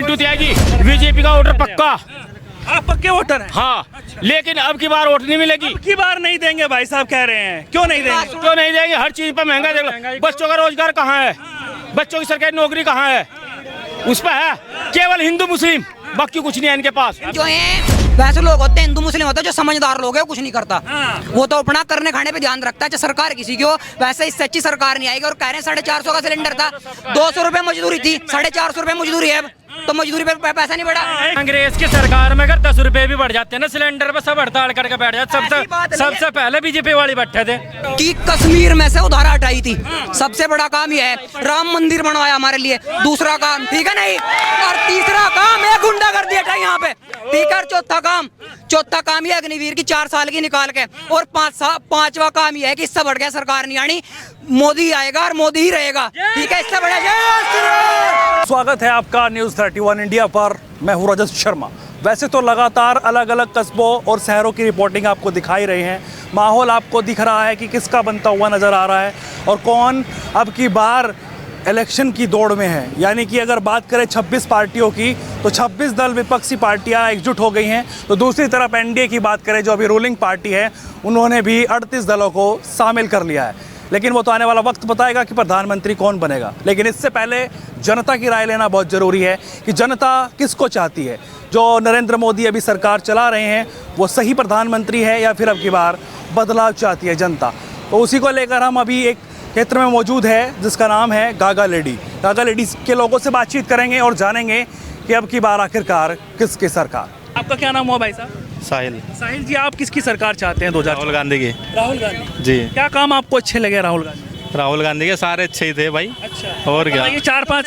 विद्युत आएगी, बीजेपी का वोटर पक्का। आप पक्के वोटर हैं? हाँ, लेकिन अब की बार वोट नहीं मिलेगी। अब की बार नहीं देंगे भाई साहब कह रहे हैं, क्यों नहीं देंगे? क्यों नहीं देंगे? हर चीज पर महंगा देख लो। बच्चों का रोजगार कहाँ है? बच्चों की सरकारी नौकरी कहाँ है? उस पर है केवल हिंदू मुस्लिम, बाकी कुछ नहीं है इनके पास। जो है वैसे लोग होते हैं, हिंदू मुस्लिम होते हैं, जो समझदार लोग हैं, कुछ नहीं करता। वो तो अपना करने खाने पे ध्यान रखता है, चाहे सरकार किसी की हो। वैसे इससे अच्छी सरकार नहीं आएगी। और कह रहे हैं 450 का सिलेंडर था, 200 रुपए मजदूरी थी, 450 रुपए मजदूरी है, तो मजदूरी पे पैसा नहीं बढ़ा। कांग्रेस की सरकार में अगर 10 रुपए भी बढ़ जाते हैं ना सिलेंडर पे, सब हड़ताल करके बैठ जाते। सबसे पहले बीजेपी वाले बैठे थे कि कश्मीर में से उधार हटाई थी। सबसे बड़ा काम यह है, राम मंदिर बनवाया हमारे लिए। दूसरा काम, ठीक है नहीं, और तीसरा काम है गुंडागर्दी हटाई यहाँ पे, ठीक है। चौथा काम ये अग्निवीर की 4 साल की निकाल के, और 5वां काम ये है कि इससे बढ़ गया सरकार नहीं आनी, मोदी आएगा और मोदी ही रहेगा, ठीक है। इससे बढ़ेगा। स्वागत है आपका न्यूज़ 31 इंडिया पर। मैं हूँ रजत शर्मा। वैसे तो लगातार अलग अलग कस्बों और शहरों की रिपोर्टिंग आपको दिखाई रही है। माहौल आपको दिख रहा है कि किसका बनता हुआ नज़र आ रहा है और कौन अब की बार इलेक्शन की दौड़ में है। यानी कि अगर बात करें 26 पार्टियों की, तो 26 दल विपक्षी पार्टियां एकजुट हो गई हैं। तो दूसरी तरफ एनडीए की बात करें, जो अभी रूलिंग पार्टी है, उन्होंने भी 38 दलों को शामिल कर लिया है। लेकिन वो तो आने वाला वक्त बताएगा कि प्रधानमंत्री कौन बनेगा। लेकिन इससे पहले जनता की राय लेना बहुत ज़रूरी है कि जनता किसको चाहती है। जो नरेंद्र मोदी अभी सरकार चला रहे हैं, वो सही प्रधानमंत्री है या फिर अब की बार बदलाव चाहती है जनता। तो उसी को लेकर हम अभी एक क्षेत्र में मौजूद है जिसका नाम है गागा लेडी। गागा लेडी के लोगों से बातचीत करेंगे और जानेंगे कि अब की बार आखिरकार किसकी सरकार। आपका क्या नाम हुआ भाई साहब? साहिल जी, आप किसकी सरकार चाहते हैं 2000? राहुल गांधी की। राहुल गांधी जी। क्या काम आपको अच्छे लगे राहुल गांधी? राहुल गांधी के सारे अच्छे ही थे भाई। अच्छा, और क्या? ये 4-5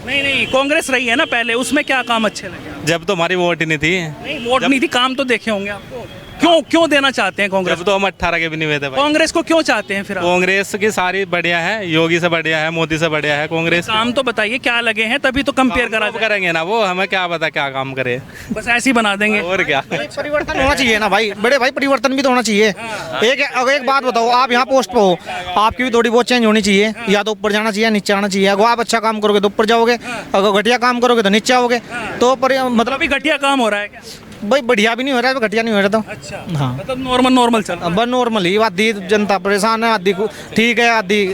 नहीं, कांग्रेस रही है ना पहले, उसमें क्या काम अच्छे लगे? जब तो हमारी वोट ही नहीं थी। नहीं, वोट नहीं थी, काम तो देखे होंगे आपको। क्यों देना चाहते हैं कांग्रेस? जब तो हम 18 के भी नहीं हुए थे भाई। कांग्रेस को क्यों चाहते हैं फिर आप? कांग्रेस की सारी बढ़िया है, योगी से बढ़िया है, मोदी से बढ़िया है कांग्रेस। काम तो बताइए क्या लगे हैं, तभी तो कंपेयर करा करेंगे ना। वो हमें क्या पता क्या काम करे, बस ऐसे ही बना देंगे। और क्या। परिवर्तन होना चाहिए ना भाई, बड़े भाई, परिवर्तन भी तो होना चाहिए। एक बात बताओ, आप यहाँ पोस्ट पे हो, आपकी भी थोड़ी बहुत चेंज होनी चाहिए। या तो ऊपर जाना चाहिए, नीचे आना चाहिए। अगर आप अच्छा काम करोगे तो ऊपर जाओगे, अगर घटिया काम करोगे तो नीचे आओगे। तो मतलब अभी घटिया काम हो रहा है क्या? भाई बढ़िया भी नहीं हो रहा है, घटिया नहीं हो रहा। तो अच्छा, हाँ, मतलब नॉर्मल चल रहा है। बस नॉर्मल ही। आधी जनता परेशान है, आधी ठीक है, आधी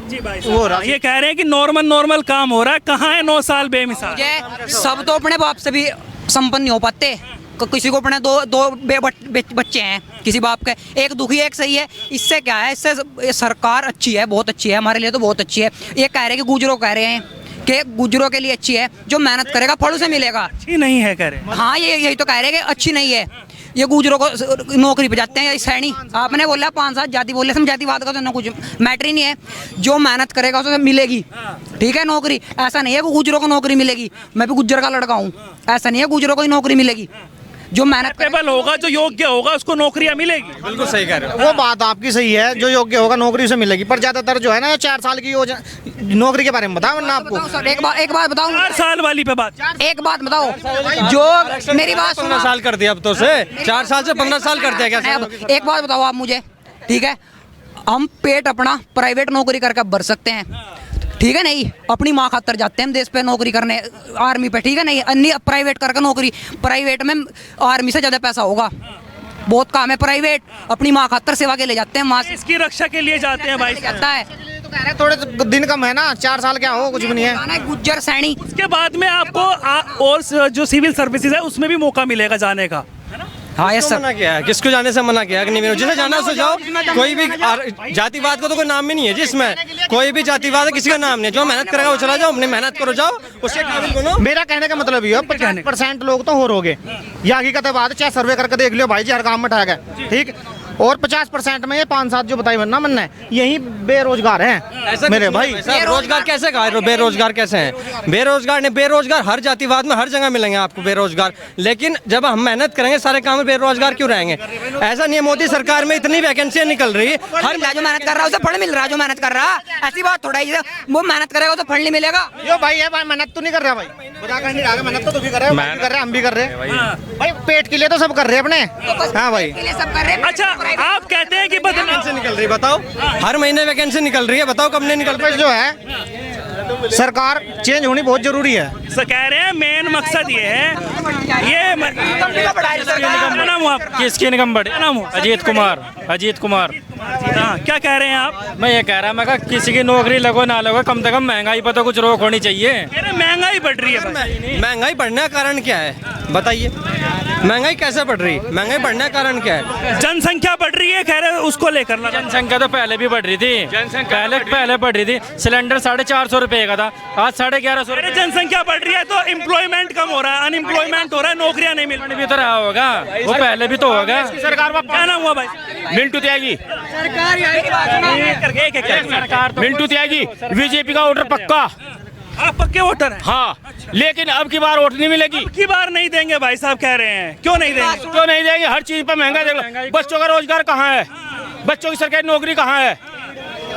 जी भाई वो रहा। ये कह रहे हैं कि नॉर्मल काम हो रहा है। कहाँ है 9 साल बेमिसाल? सब तो अपने बाप से भी संपन्न नहीं हो पाते। किसी को अपने दो बच्चे हैं किसी बाप के, एक दुखी एक सही है। इससे क्या है, इससे सरकार अच्छी है, बहुत अच्छी है, हमारे लिए तो बहुत अच्छी है। ये कह रहे हैं कि गुजरों कह रहे हैं कि गुजरों के लिए अच्छी है, जो मेहनत करेगा फल उसे मिलेगा। अच्छी नहीं है कह रहे हैं। हाँ, यही तो कह रहे हैं कि अच्छी नहीं है। ये गुजरों को नौकरी पे जाते हैं, सैनी आपने बोला 5-7 जाति बोले, हम जातिवाद का तो ना कुछ मैटर ही नहीं है। जो मेहनत करेगा उसे मिलेगी, ठीक है नौकरी। ऐसा नहीं है कि गुजरों को नौकरी मिलेगी। मैं भी गुज्जर का लड़का हूँ, ऐसा नहीं है गुजरों को ही नौकरी मिलेगी। जो मेहनत कैपेबल होगा, जो योग्य होगा, उसको नौकरियां मिलेगी। बिल्कुल सही कह रहे हो। वो बात आपकी सही है, जो योग्य होगा नौकरी उसे मिलेगी। पर ज्यादातर जो है ना 4 साल की योजना, नौकरी के बारे में बताओ ना आपको। सर एक बात बताऊँ, 4 साल वाली पे बात। एक बात बताओ, जो मेरी बात सुनो। 15 साल कर दिया अब तो से 4 साल से 15 साल कर दिया क्या? अब एक बात बताओ आप मुझे, ठीक है, हम पेट अपना प्राइवेट नौकरी करके भर सकते हैं, ठीक है नहीं। अपनी माँ खातर जाते हैं हम देश पे नौकरी करने, आर्मी पे, ठीक है नहीं। अन्य प्राइवेट करके नौकरी, प्राइवेट में आर्मी से ज़्यादा पैसा होगा, बहुत काम है। प्राइवेट अपनी माँ खातर सेवा के ले जाते हैं, माँ इसकी रक्षा के लिए जाते हैं भाई। जाता है, थोड़े दिन कम है ना, 4 साल क्या हो, कुछ भी नहीं है। गुज्जर सैनी, उसके बाद में आपको और जो सिविल सर्विसेज है उसमें भी मौका मिलेगा जाने का। हाँ यस सर। मना किया है, किसको जाने से मना किया है? नहीं, जिसे जाना है सो जाओ। कोई भी जातिवाद का तो कोई नाम भी नहीं है जिसमें, कोई भी जातिवाद है किसी का नाम नहीं। जो मेहनत करेगा वो चला जाओ, अपनी मेहनत करो, जाओ उसके काबिल बनो। मेरा कहने का मतलब ये है, 50% लोग तो हो रहोगे, ये हकीकत बात है। चाहे सर्वे करके देख लियो भाई जी, हर काम में ठग है, ठीक। और 50% में ये 5-7 जो बताई बनना मन है, यही बेरोजगार हैं मेरे भाई। रोजगार कैसे कहा? बेरोजगार कैसे हैं? बेरोजगार ने बेरोजगार हर जातिवाद में हर जगह मिलेंगे आपको बेरोजगार। लेकिन जब हम मेहनत करेंगे सारे काम में बेरोजगार क्यों रहेंगे? ऐसा नहीं है। मोदी सरकार में इतनी वैकेंसियां निकल रही है, हर जो मेहनत कर रहा है उसे फल मिल रहा है। जो मेहनत कर रहा है, ऐसी बात थोड़ा ही है, वो मेहनत करेगा तो फल नहीं मिलेगा। यो भाई है भाई, मेहनत तो नहीं कर रहा भाई, बता कर नहीं रहा, मेहनत तो तू भी कर रहा है, कर रहे हैं, हम भी कर रहे हैं भाई। पेट के लिए तो सब कर रहे हैं अपने। हाँ भाई, सब कर रहे हैं। अच्छा, आप कहते हैं कि वैकेंसी निकल रही, बताओ हर महीने वैकेंसी निकल रही है, बताओ कब नहीं निकल रही? जो है सरकार चेंज होनी बहुत जरूरी है। सर कह रहे हैं मेन मकसद ये है, ये क्या नाम हुआ आपका? किसकी इनकम बढ़े? क्या नाम हुआ? अजीत कुमार। अजीत कुमार। हाँ, क्या कह रहे हैं आप? मैं ये कह रहा मैं किसी की नौकरी लगो ना लगो, कम से कम महंगाई पर तो कुछ रोक होनी चाहिए। कह रहे महंगाई बढ़ रही है बस। महंगाई बढ़ने का कारण क्या है बताइए? महंगाई कैसे बढ़ रही? महंगाई बढ़ने का कारण क्या है? जनसंख्या बढ़ रही है, कह रहे हैं उसको लेकर लगा। जनसंख्या तो पहले भी बढ़ रही थी, पहले बढ़ रही थी। सिलेंडर 450 रुपए का था, आज 1150 अरे जनसंख्या बढ़ रही है तो एम्प्लॉयमेंट कम हो रहा है, अनएम्प्लॉयमेंट हो रहा है, नौकरियां नहीं मिल रही। भी तो रहा होगा, वो पहले भी तो होगा। सरकार में क्या नाम हुआ भाई? मिंटू त्यागी। सरकार मिंटू त्यागी, बीजेपी का वोटर पक्का। आप पक्के वोटर हैं? हाँ, लेकिन अब की बार वोट नहीं मिलेगी। की बार नहीं देंगे भाई साहब कह रहे हैं, क्यों नहीं देंगे? क्यों नहीं देंगे? हर चीज पर महंगा देख लो। बच्चों का रोजगार कहाँ है? बच्चों की सरकारी नौकरी कहाँ है?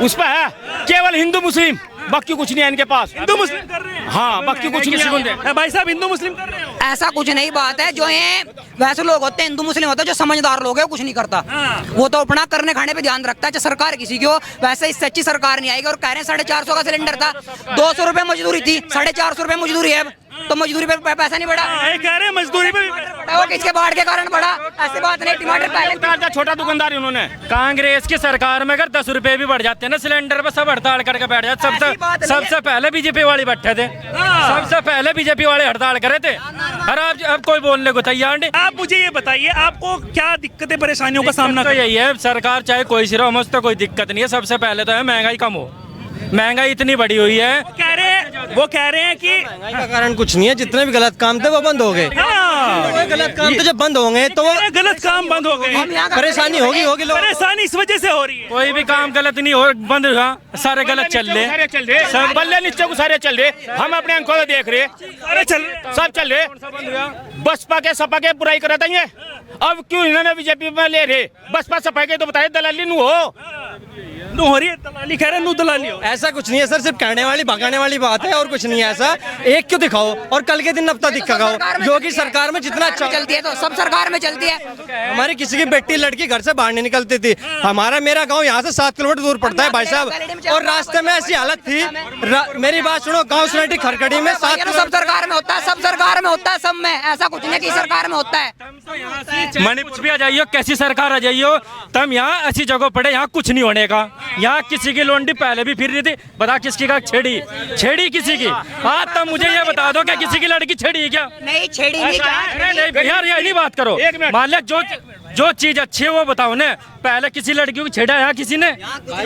उस पर है केवल हिंदू मुस्लिम, बाकी कुछ नहीं है इनके पास। हिंदू मुस्लिम कर रहे हैं? हाँ, बाकी कुछ नहीं। भाई साहब हिंदू मुस्लिम कर रहे हैं? ऐसा कुछ नहीं बात है। जो ये वैसे लोग होते हैं हिंदू मुस्लिम होते हैं, जो समझदार लोग हैं, कुछ नहीं करता। वो तो अपना करने खाने पे ध्यान रखता है। चाहे सरकार किसी की हो, वैसे इससे अच्छी सरकार नहीं आएगी। और कह रहे हैं 450 का सिलेंडर था, 200 रुपए मजदूरी थी, 450 रुपए मजदूरी है। तो मजदूरी पे पैसा नहीं बढ़ा। ये कह रहे हैं मजदूरी पे वो किसके बाढ़ के कारण बढ़ा? ऐसी बात नहीं। टमाटर पहले छोटा दुकानदार उन्होंने। कांग्रेस की सरकार में अगर 10 रुपए भी बढ़ जाते हैं ना सिलेंडर पर, सब हड़ताल करके बैठ जाते। सबसे पहले बीजेपी वाले बैठे थे, सबसे पहले बीजेपी वाले हड़ताल करे थे। और अब कोई बोलने को तैयार नहीं। आप मुझे ये बताइए, आपको क्या दिक्कतें परेशानियों का सामना? तो यही है, सरकार चाहे कोई सी रहो, मुझे तो कोई दिक्कत नहीं है। सबसे पहले तो है महंगाई कम हो। महंगाई इतनी बड़ी हुई है। वो कह रहे हैं कि महंगाई का कारण कुछ नहीं है, जितने भी गलत काम थे वो बंद हो गए। गलत काम तो जब बंद होंगे तो वो गलत काम बंद हो गए। परेशानी होगी लोग। परेशानी इस वजह से हो रही है। कोई भी काम गलत नहीं हो, बंद हुआ, सारे गलत चल रहे, सब बल्ले नीचे को सारे चल रहे। हम अपने आंखों से देख रहे, अरे चल सब चल रहे। बसपा के सपा के बुराई करते हैं, अब क्यों इन्होंने बीजेपी में ले रहे? बसपा सपा के तो बताए दलाली नू हो रही है दलाली। कह रहे हैं नू दलाली हो। ऐसा कुछ नहीं है सर, सिर्फ कहने वाली भगाने वाली बात है और कुछ नहीं है। ऐसा एक क्यों दिखाओ और कल के दिन नफ्ता दिखाओ। योगी सरकार में जितना अच्छा चलती है तो सब सरकार में चलती है। हमारी किसी की बेटी लड़की घर से बाहर नहीं निकलती थी। मेरा गांव यहाँ से 7 किलोमीटर दूर पड़ता है भाई साहब, और रास्ते में ऐसी हालत थी। मेरी बात सुनो, गाँव सोसाइटी खरकड़ी में 7 सब सरकार में होता है, सब सरकार में होता है, सब में ऐसा कुछ नहीं कि सरकार में होता है। मणिपुर भी आ जाइयो, कैसी सरकार आ जाइयो, तम यहाँ ऐसी जगह पड़े, यहाँ कुछ नहीं होने का। यहाँ किसी की लोंडी पहले भी फिर रही थी, बता किसकी का छेड़ी किसी की। हाँ, तब मुझे ये बता दो क्या किसी की लड़की छेड़ी क्या? नहीं छेड़ी नहीं। यार यही बात करो। मान लिया जो चीज अच्छी है वो बताओ ना। पहले किसी लड़की को छेड़ा यहाँ किसी ने?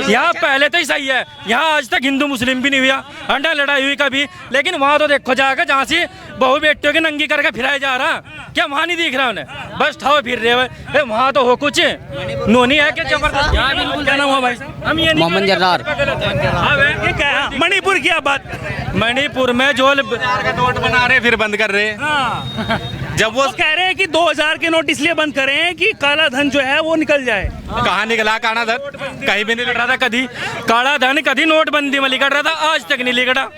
यहाँ पहले तो ही सही है। यहाँ आज तक हिंदू मुस्लिम भी नहीं हुआ, अंडा लड़ाई हुई कभी। लेकिन वहाँ तो देखो जाकर जहाँ से बहु बेटियों की नंगी करके फिराया जा रहा, क्या वहाँ नहीं दिख रहा उन्हें? बस ठाओ फिर रहे वहाँ तो हो कुछ नोनी है क्या जबरदस्त? क्या नाम हुआ भाई? हम ये मोहम्मद जर्रार। मणिपुर की बात, मणिपुर में जो नोट बना रहे फिर बंद कर रहे। जब वो कह रहे हैं कि 2000 के नोट इसलिए बंद करें हैं कि काला धन जो है वो निकल जाए। कहाँ निकला काला धन? कहीं भी नहीं लिख रहा था कभी। काला धन कभी नोटबंदी में लिख रहा था, आज तक नहीं लिख रहा।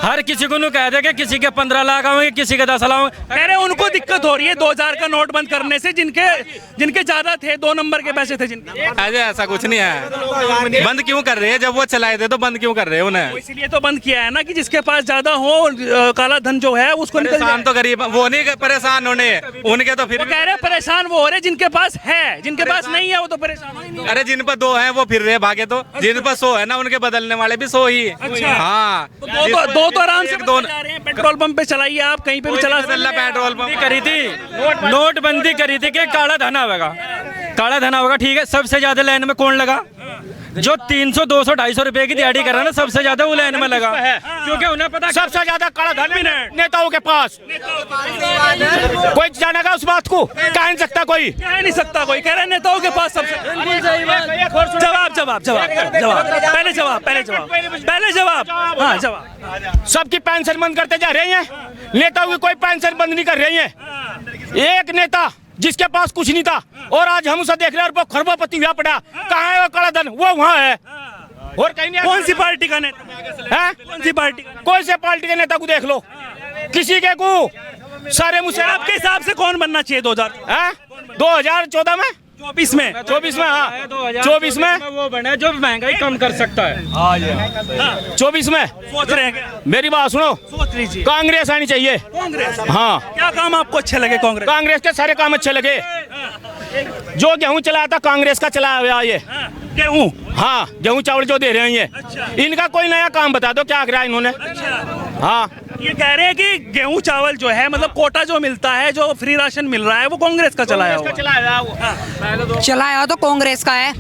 हर किसी को कह दे कि किसी के 15 लाख आएंगे, किसी के 10 लाख। कह रहे उनको दिक्कत हो रही है 2000 का नोट बंद करने से, जिनके ज्यादा थे, 2 नंबर के पैसे थे जिनके। अरे ऐसा कुछ नहीं है। बंद क्यों कर रहे हैं? जब वो चलाए थे तो बंद क्यों कर रहे हैं उन्हें? इसलिए तो बंद किया है ना कि जिसके पास ज्यादा हो काला धन जो है उसको निकल जाए। परेशान तो गरीब वो नहीं परेशान होने, उनके तो फिर कह रहे परेशान वो हो रहे जिनके पास है, जिनके पास नहीं है वो तो परेशान। अरे जिन पर 2 हैं वो फिर रहे भागे, तो जिन पर 100 है ना उनके बदलने वाले भी 100 ही। हाँ, दो तो आराम से जा रहे हैं। पेट्रोल पंप पे चलाइए, आप कहीं पे भी चला सकते। पेट्रोल पंप करी थी, नोटबंदी करी थी कि काला धन आवेगा, काला धन आवेगा। ठीक है, सबसे ज्यादा लाइन में कौन लगा? जो 300, 200, 250 रुपए की दिहाड़ी कर रहा है ना, सबसे ज्यादा वो लाइन में लगा, क्योंकि उन्हें पता सबसे ज्यादा काला धन भी नेताओं के पास। कोई जानेगा उस बात को? कह नहीं सकता कोई, कह नहीं सकता कोई। कह रहे नेताओं के पास सबसे। पहले जवाब। हाँ जवाब। सबकी पेंशन बंद करते जा रहे हैं, नेताओं की कोई पेंशन बंद नहीं कर रही है। एक नेता जिसके पास कुछ नहीं था और आज हम उसे देख रहे हैं और वो खरबोपति हुआ पड़ा। कहाँ है वो काला धन? वो वहाँ है और कहीं नहीं। कौन सी पार्टी का नेता है? कौन सी पार्टी? कोई से पार्टी के नेता को देख लो, किसी के को सारे मुझसे। आपके हिसाब से कौन बनना चाहिए 2014 में? 24 में 24 में, हाँ 24 में वो बने जो महंगाई कम कर सकता है। 24 में सोच रहे हैं क्या? मेरी बात सुनो, सोच लीजिए। कांग्रेस आनी चाहिए। कांग्रेस, हाँ, क्या काम आपको अच्छे लगे कांग्रेस? कांग्रेस के सारे काम अच्छे लगे। जो गेहूं चलाया था कांग्रेस का चलाया हुआ ये। गेहूं, हाँ, गेहूं चावल जो दे रहे हैं ये, इनका कोई नया काम बता दो क्या करा इन्होंने। हाँ, ये कह रहे हैं कि गेहूं चावल जो है मतलब कोटा जो मिलता है, जो फ्री राशन मिल रहा है, वो कांग्रेस का चलाया हुआ है। चलाया तो कांग्रेस का है,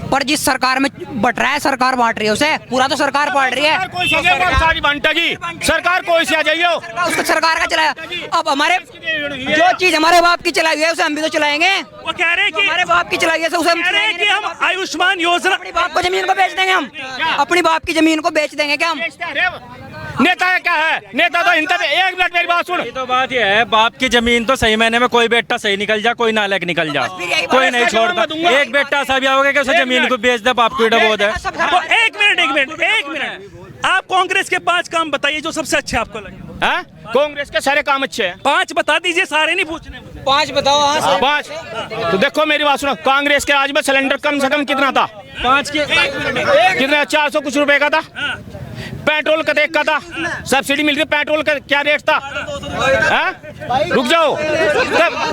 पर जिस सरकार में बट रहा है सरकार बांट रही है उसे, पूरा तो सरकार बांट रही है। कोई सारी बांटेगी सरकार, कोई से आ जाइए। उसको सरकार का चलाया। अब हमारे जो चीज हमारे बाप की चलाई हुई है उसे हम भी तो चलाएंगे। वो कह रहे हैं कि हमारे बाप की चलाई है उसे हम कह रहे हैं कि हम आयुष्मान योजना, अपनी बाप को जमीन को बेच देंगे, हम अपनी बाप की जमीन को बेच देंगे क्या हम? नेता क्या है? नेता तो इनका एक मिनट मेरी बात सुन। ये तो बात ये है, बाप की जमीन तो सही महीने में कोई बेटा सही निकल जा, कोई नालायक निकल जा, कोई नहीं छोड़ता। एक बेटा ऐसा भी आओगे कि उसे जमीन को बेच दे, बाप को डबोद है। तो एक मिनट आप कांग्रेस के 5 काम बताइए जो सबसे अच्छे आपको लगे। हाँ? कांग्रेस के सारे काम अच्छे हैं। 5 बता दीजिए, सारे नहीं पूछने। 5 बताओ। हाँ 5 तो देखो मेरी बात सुनो, कांग्रेस के आज में सिलेंडर कम से कम कितना था? 5 के कितना? 400 कुछ रुपए का था। पेट्रोल का देख का था, सब्सिडी मिल रही, पेट्रोल का क्या रेट था? रुक जाओ,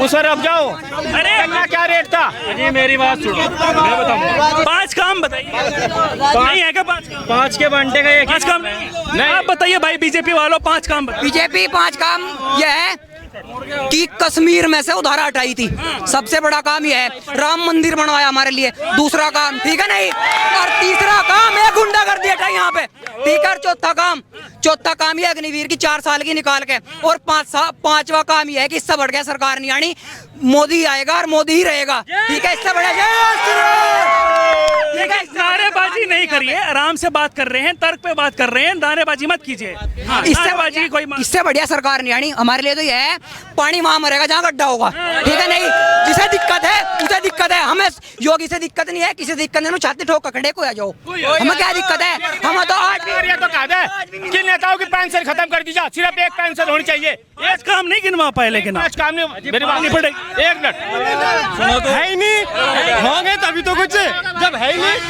उसे रुक जाओ। अरे क्या रेट था? जी मेरी बात सुनो, मैं बताऊंगा। 5 काम बताइए। नहीं है क्या 5 काम? 5 के बंटे का एक 5 काम नहीं, आप बताइए भाई बीजेपी वालों 5 काम बताइए। बीजेपी 5 काम यह है कि कश्मीर में से उधार हटाई थी, सबसे बड़ा काम यह है। राम मंदिर बनवाया हमारे लिए, दूसरा काम, ठीक है नहीं। और तीसरा काम है गुंडागर्दी हटाई यहाँ पे, ठीक है। चौथा काम ये अग्निवीर की 4 साल की निकाल के, और 5वां काम ये है कि इससे बढ़ गया सरकार नहीं आनी, मोदी आएगा और मोदी ही रहेगा, ठीक है। इससे बढ़िया नारेबाजी नहीं करिए, आराम से बात कर रहे हैं, तर्क पे बात कर रहे हैं, नारेबाजी मत कीजिए। इससे बढ़िया सरकार नहीं आनी हमारे लिए। तो ये है पानी वहां मरेगा जहाँ गड्ढा होगा, ठीक है नहीं। जिसे दिक्कत है उसे दिक्कत है, हमें योगी से दिक्कत नहीं है, किसी दिक्कत नहीं, छाती ठोक खड़े को आ जाओ, हमें क्या दिक्कत है? हम तो आज तो कहा दे कि नेताओं की पेंशन खत्म कर दीजिए, सिर्फ एक पेंशन होनी चाहिए। आज काम नहीं गिनवा पाए, लेकिन आज काम नहीं, मेरी बात नहीं पड़ेगी। एक मिनट है ही नहीं, होंगे तभी तो कुछ, जब है ही नहीं